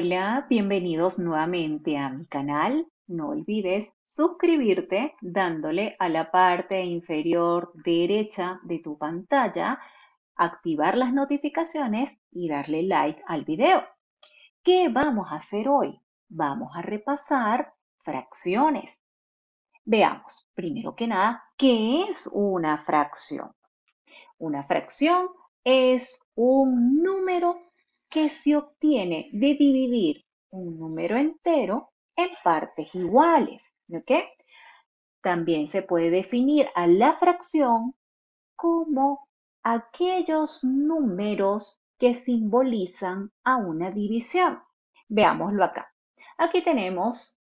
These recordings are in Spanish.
Hola, bienvenidos nuevamente a mi canal. No olvides suscribirte dándole a la parte inferior derecha de tu pantalla, activar las notificaciones y darle like al video. ¿Qué vamos a hacer hoy? Vamos a repasar fracciones. Veamos, primero que nada, ¿qué es una fracción? Una fracción es un número que se obtiene de dividir un número entero en partes iguales. ¿Ok? También se puede definir a la fracción como aquellos números que simbolizan a una división. Veámoslo acá. Aquí tenemos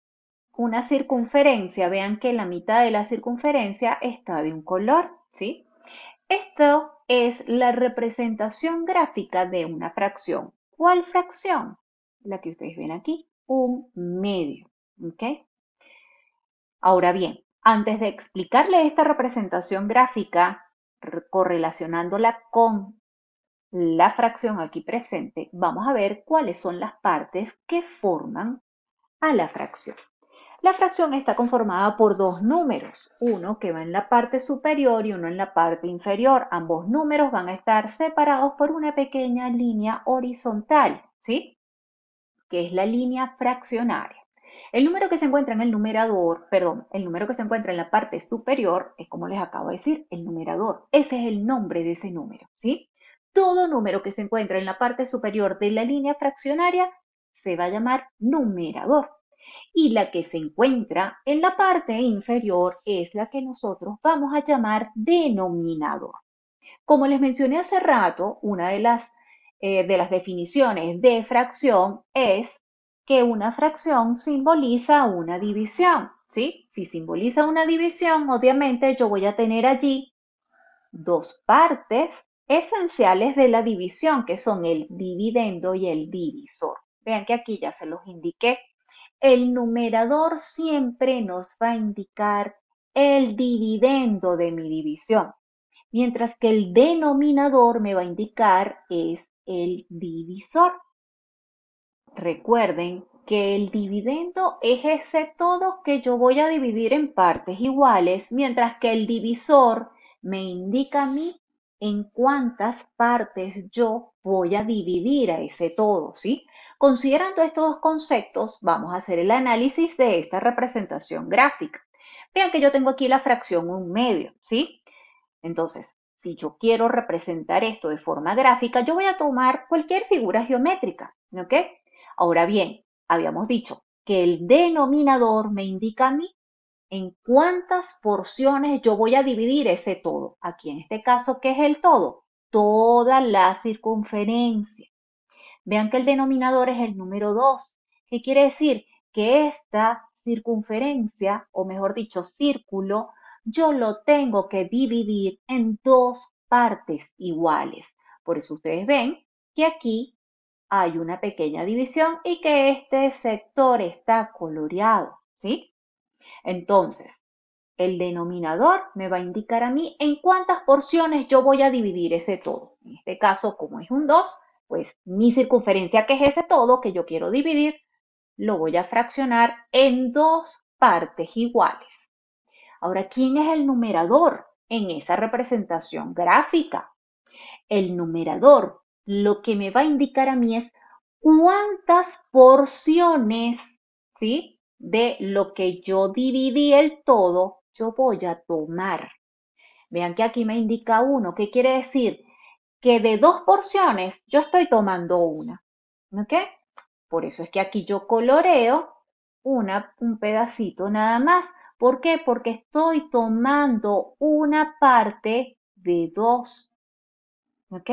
una circunferencia. Vean que la mitad de la circunferencia está de un color, ¿sí? Esto es la representación gráfica de una fracción. ¿Cuál fracción? La que ustedes ven aquí, un medio. ¿Ok? Ahora bien, antes de explicarle esta representación gráfica, correlacionándola con la fracción aquí presente, vamos a ver cuáles son las partes que forman a la fracción. La fracción está conformada por dos números, uno que va en la parte superior y uno en la parte inferior. Ambos números van a estar separados por una pequeña línea horizontal, ¿sí? Que es la línea fraccionaria. El número que se encuentra en el numerador, perdón, el número que se encuentra en la parte superior es, como les acabo de decir, el numerador. Ese es el nombre de ese número, ¿sí? Todo número que se encuentra en la parte superior de la línea fraccionaria se va a llamar numerador. Y la que se encuentra en la parte inferior es la que nosotros vamos a llamar denominador. Como les mencioné hace rato, una de las definiciones de fracción es que una fracción simboliza una división, ¿sí? Si simboliza una división, obviamente yo voy a tener allí dos partes esenciales de la división, que son el dividendo y el divisor. Vean que aquí ya se los indiqué. El numerador siempre nos va a indicar el dividendo de mi división, mientras que el denominador me va a indicar es el divisor. Recuerden que el dividendo es ese todo que yo voy a dividir en partes iguales, mientras que el divisor me indica a mí en cuántas partes yo voy a dividir a ese todo, ¿sí? Considerando estos dos conceptos, vamos a hacer el análisis de esta representación gráfica. Vean que yo tengo aquí la fracción 1/2, ¿sí? Entonces, si yo quiero representar esto de forma gráfica, yo voy a tomar cualquier figura geométrica, ¿ok? Ahora bien, habíamos dicho que el denominador me indica a mí en cuántas porciones yo voy a dividir ese todo. Aquí en este caso, ¿qué es el todo? Toda la circunferencia. Vean que el denominador es el número 2. ¿Qué quiere decir? Que esta circunferencia, o mejor dicho, círculo, yo lo tengo que dividir en dos partes iguales. Por eso ustedes ven que aquí hay una pequeña división y que este sector está coloreado, ¿sí? Entonces, el denominador me va a indicar a mí en cuántas porciones yo voy a dividir ese todo. En este caso, como es un 2, pues mi circunferencia, que es ese todo que yo quiero dividir, lo voy a fraccionar en dos partes iguales. Ahora, ¿quién es el numerador en esa representación gráfica? El numerador lo que me va a indicar a mí es cuántas porciones, ¿sí? De lo que yo dividí el todo, yo voy a tomar. Vean que aquí me indica uno. ¿Qué quiere decir? Que de dos porciones yo estoy tomando una. ¿Ok? Por eso es que aquí yo coloreo un pedacito nada más. ¿Por qué? Porque estoy tomando una parte de dos. ¿Ok?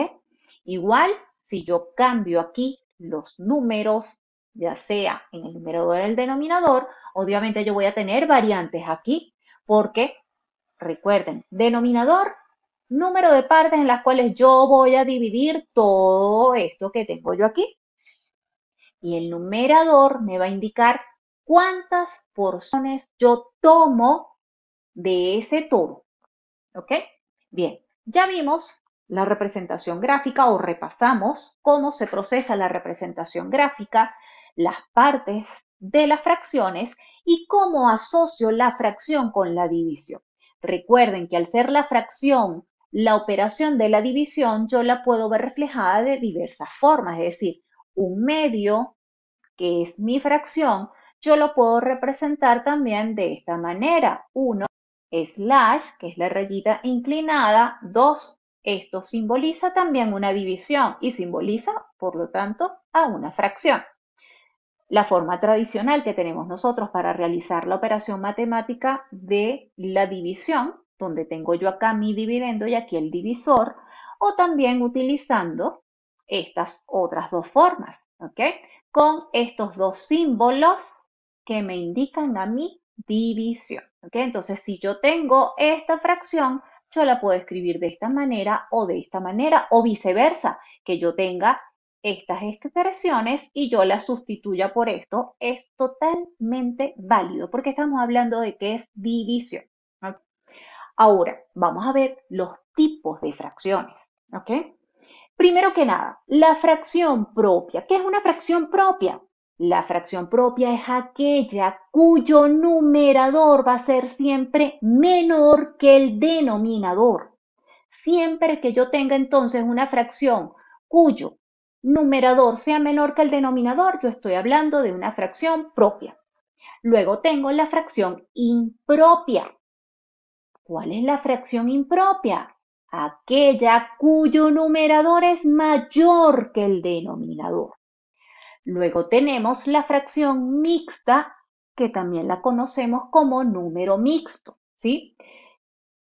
Igual, si yo cambio aquí los números, ya sea en el numerador o el denominador, obviamente yo voy a tener variantes aquí, porque recuerden, denominador, número de partes en las cuales yo voy a dividir todo esto que tengo yo aquí. Y el numerador me va a indicar cuántas porciones yo tomo de ese todo. ¿Ok? Bien, ya vimos la representación gráfica o repasamos cómo se procesa la representación gráfica. las partes de las fracciones y cómo asocio la fracción con la división. Recuerden que al ser la fracción la operación de la división, yo la puedo ver reflejada de diversas formas, es decir, un medio, que es mi fracción, yo lo puedo representar también de esta manera. 1 slash, que es la rayita inclinada, 2. Esto simboliza también una división y simboliza, por lo tanto, a una fracción. La forma tradicional que tenemos nosotros para realizar la operación matemática de la división, donde tengo yo acá mi dividendo y aquí el divisor, o también utilizando estas otras dos formas, ¿ok? Con estos dos símbolos que me indican a mi división, ¿ok? Entonces, si yo tengo esta fracción, yo la puedo escribir de esta manera o viceversa, que yo tenga estas expresiones y yo las sustituya por esto, es totalmente válido porque estamos hablando de que es división. ¿Ok? Ahora, vamos a ver los tipos de fracciones. ¿Ok? Primero que nada, la fracción propia. ¿Qué es una fracción propia? La fracción propia es aquella cuyo numerador va a ser siempre menor que el denominador. Siempre que yo tenga entonces una fracción cuyo numerador sea menor que el denominador, yo estoy hablando de una fracción propia. Luego tengo la fracción impropia. ¿Cuál es la fracción impropia? Aquella cuyo numerador es mayor que el denominador. Luego tenemos la fracción mixta, que también la conocemos como número mixto, ¿sí?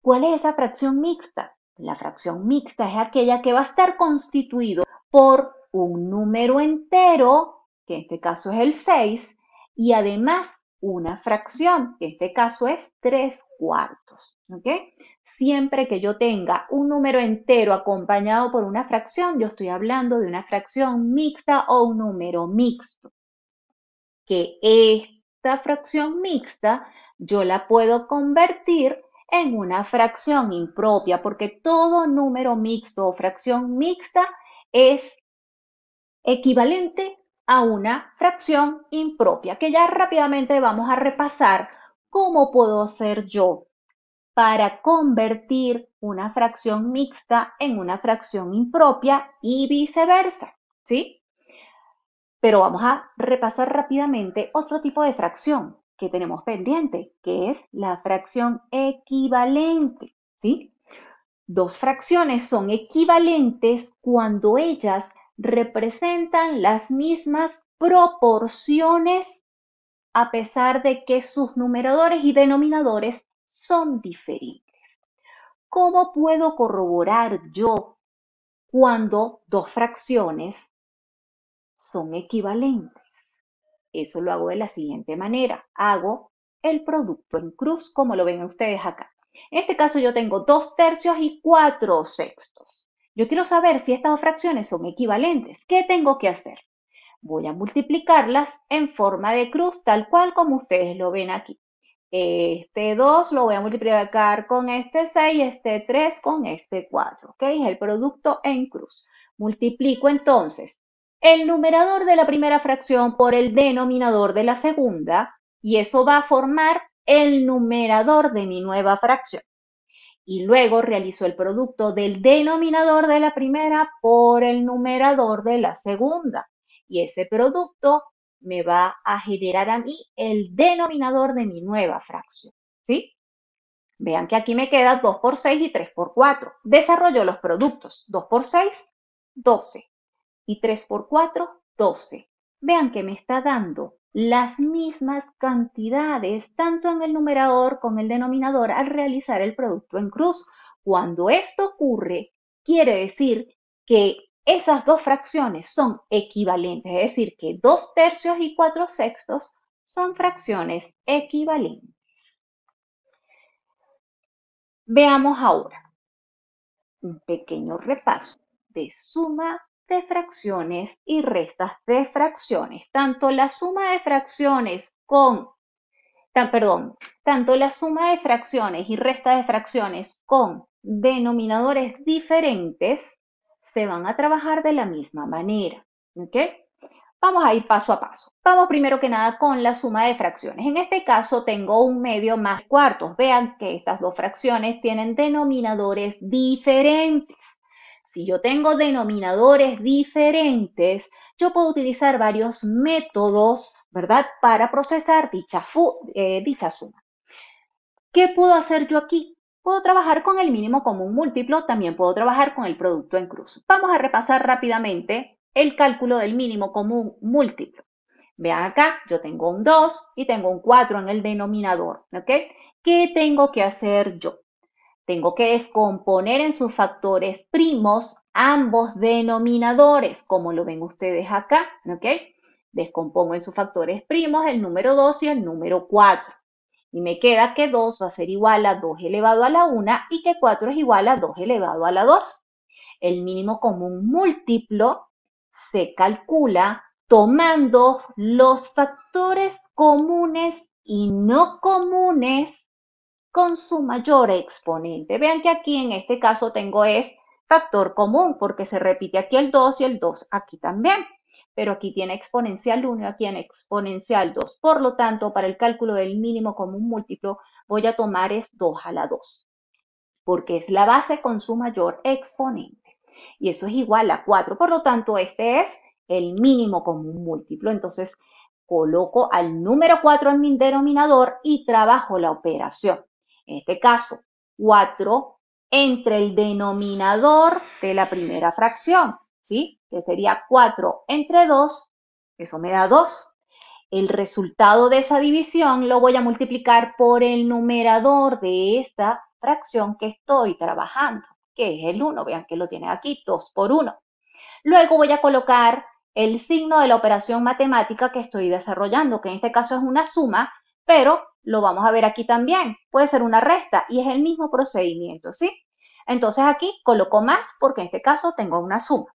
¿Cuál es esa fracción mixta? La fracción mixta es aquella que va a estar constituido por un número entero, que en este caso es el 6, y además una fracción, que en este caso es 3/4. ¿Ok? Siempre que yo tenga un número entero acompañado por una fracción, yo estoy hablando de una fracción mixta o un número mixto. Que esta fracción mixta yo la puedo convertir en una fracción impropia, porque todo número mixto o fracción mixta es equivalente a una fracción impropia, que ya rápidamente vamos a repasar cómo puedo hacer yo para convertir una fracción mixta en una fracción impropia y viceversa, ¿sí? Pero vamos a repasar rápidamente otro tipo de fracción que tenemos pendiente, que es la fracción equivalente, ¿sí? Dos fracciones son equivalentes cuando ellas representan las mismas proporciones a pesar de que sus numeradores y denominadores son diferentes. ¿Cómo puedo corroborar yo cuando dos fracciones son equivalentes? Eso lo hago de la siguiente manera. Hago el producto en cruz, como lo ven ustedes acá. En este caso yo tengo 2/3 y 4/6. Yo quiero saber si estas dos fracciones son equivalentes. ¿Qué tengo que hacer? Voy a multiplicarlas en forma de cruz, tal cual como ustedes lo ven aquí. Este 2 lo voy a multiplicar con este 6, este 3 con este 4. ¿Ok? Es el producto en cruz. Multiplico entonces el numerador de la primera fracción por el denominador de la segunda y eso va a formar el numerador de mi nueva fracción. Y luego realizo el producto del denominador de la primera por el numerador de la segunda. Y ese producto me va a generar a mí el denominador de mi nueva fracción. ¿Sí? Vean que aquí me queda 2/6 y 3/4. Desarrollo los productos. 2/6, 12 y 3/4, 12. Vean que me está dando las mismas cantidades, tanto en el numerador como en el denominador, al realizar el producto en cruz. Cuando esto ocurre, quiere decir que esas dos fracciones son equivalentes, es decir, que 2/3 y 4/6 son fracciones equivalentes. Veamos ahora un pequeño repaso de suma de fracciones y restas de fracciones. Tanto la suma de fracciones tanto la suma de fracciones y resta de fracciones con denominadores diferentes se van a trabajar de la misma manera. ¿Ok? Vamos a ir paso a paso. Vamos primero que nada con la suma de fracciones. En este caso tengo un medio más cuartos. Vean que estas dos fracciones tienen denominadores diferentes. Si yo tengo denominadores diferentes, yo puedo utilizar varios métodos, ¿verdad?, para procesar dicha suma. ¿Qué puedo hacer yo aquí? Puedo trabajar con el mínimo común múltiplo, también puedo trabajar con el producto en cruz. Vamos a repasar rápidamente el cálculo del mínimo común múltiplo. Vean acá, yo tengo un 2 y tengo un 4 en el denominador, ¿ok? ¿Qué tengo que hacer yo? Tengo que descomponer en sus factores primos ambos denominadores, como lo ven ustedes acá, ¿ok? Descompongo en sus factores primos el número 2 y el número 4. Y me queda que 2 va a ser igual a 2 elevado a la 1 y que 4 es igual a 2 elevado a la 2. El mínimo común múltiplo se calcula tomando los factores comunes y no comunes con su mayor exponente. Vean que aquí en este caso tengo es factor común porque se repite aquí el 2 y el 2 aquí también. Pero aquí tiene exponencial 1 y aquí en exponencial 2. Por lo tanto, para el cálculo del mínimo común múltiplo voy a tomar es 2 a la 2 porque es la base con su mayor exponente. Y eso es igual a 4. Por lo tanto, este es el mínimo común múltiplo. Entonces, coloco al número 4 en mi denominador y trabajo la operación. En este caso, 4 entre el denominador de la primera fracción, ¿sí? Que sería 4 entre 2, eso me da 2. El resultado de esa división lo voy a multiplicar por el numerador de esta fracción que estoy trabajando, que es el 1. Vean que lo tiene aquí, 2 por 1. Luego voy a colocar el signo de la operación matemática que estoy desarrollando, que en este caso es una suma, pero lo vamos a ver aquí también. Puede ser una resta y es el mismo procedimiento, ¿sí? Entonces aquí coloco más porque en este caso tengo una suma.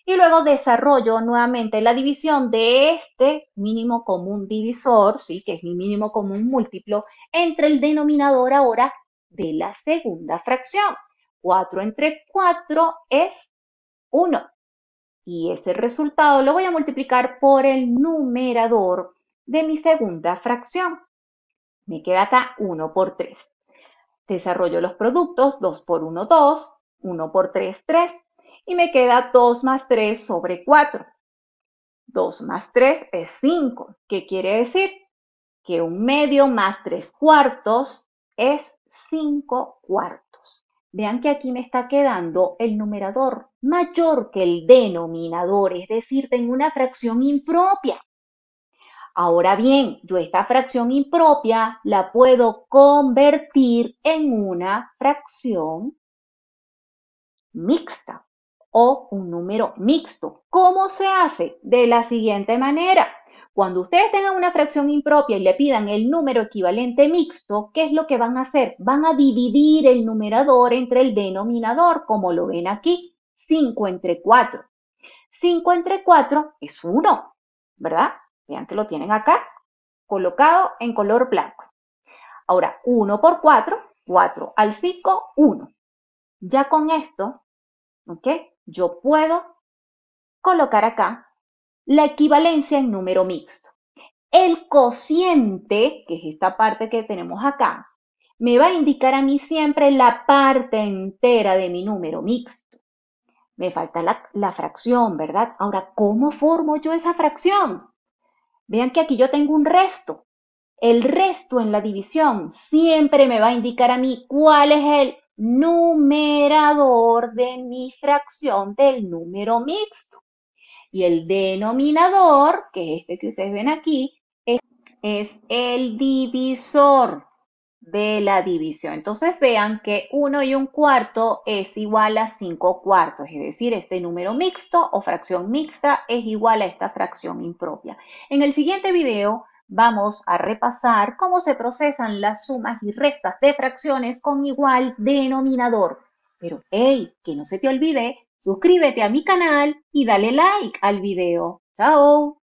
Y luego desarrollo nuevamente la división de este mínimo común divisor, ¿sí?, que es mi mínimo común múltiplo, entre el denominador ahora de la segunda fracción. 4 entre 4 es 1. Y ese resultado lo voy a multiplicar por el numerador de mi segunda fracción. Me queda acá 1 por 3. Desarrollo los productos, 2 por 1, 2, 1 por 3, 3. Y me queda 2 más 3 sobre 4. 2 más 3 es 5. ¿Qué quiere decir? Que un medio más 3 cuartos es 5 cuartos. Vean que aquí me está quedando el numerador mayor que el denominador, es decir, tengo una fracción impropia. Ahora bien, yo esta fracción impropia la puedo convertir en una fracción mixta o un número mixto. ¿Cómo se hace? De la siguiente manera. Cuando ustedes tengan una fracción impropia y le pidan el número equivalente mixto, ¿qué es lo que van a hacer? Van a dividir el numerador entre el denominador, como lo ven aquí, 5 entre 4. 5 entre 4 es 1, ¿verdad? Vean que lo tienen acá, colocado en color blanco. Ahora, 1 por 4, 4 al 5, 1. Ya con esto, ¿ok?, yo puedo colocar acá la equivalencia en número mixto. El cociente, que es esta parte que tenemos acá, me va a indicar a mí siempre la parte entera de mi número mixto. Me falta la fracción, ¿verdad? Ahora, ¿cómo formo yo esa fracción? Vean que aquí yo tengo un resto. El resto en la división siempre me va a indicar a mí cuál es el numerador de mi fracción del número mixto. Y el denominador, que es este que ustedes ven aquí, es el divisor de la división. Entonces vean que 1 y 1/4 es igual a 5 cuartos, es decir, este número mixto o fracción mixta es igual a esta fracción impropia. En el siguiente video vamos a repasar cómo se procesan las sumas y restas de fracciones con igual denominador. Pero hey, que no se te olvide, suscríbete a mi canal y dale like al video. ¡Chao!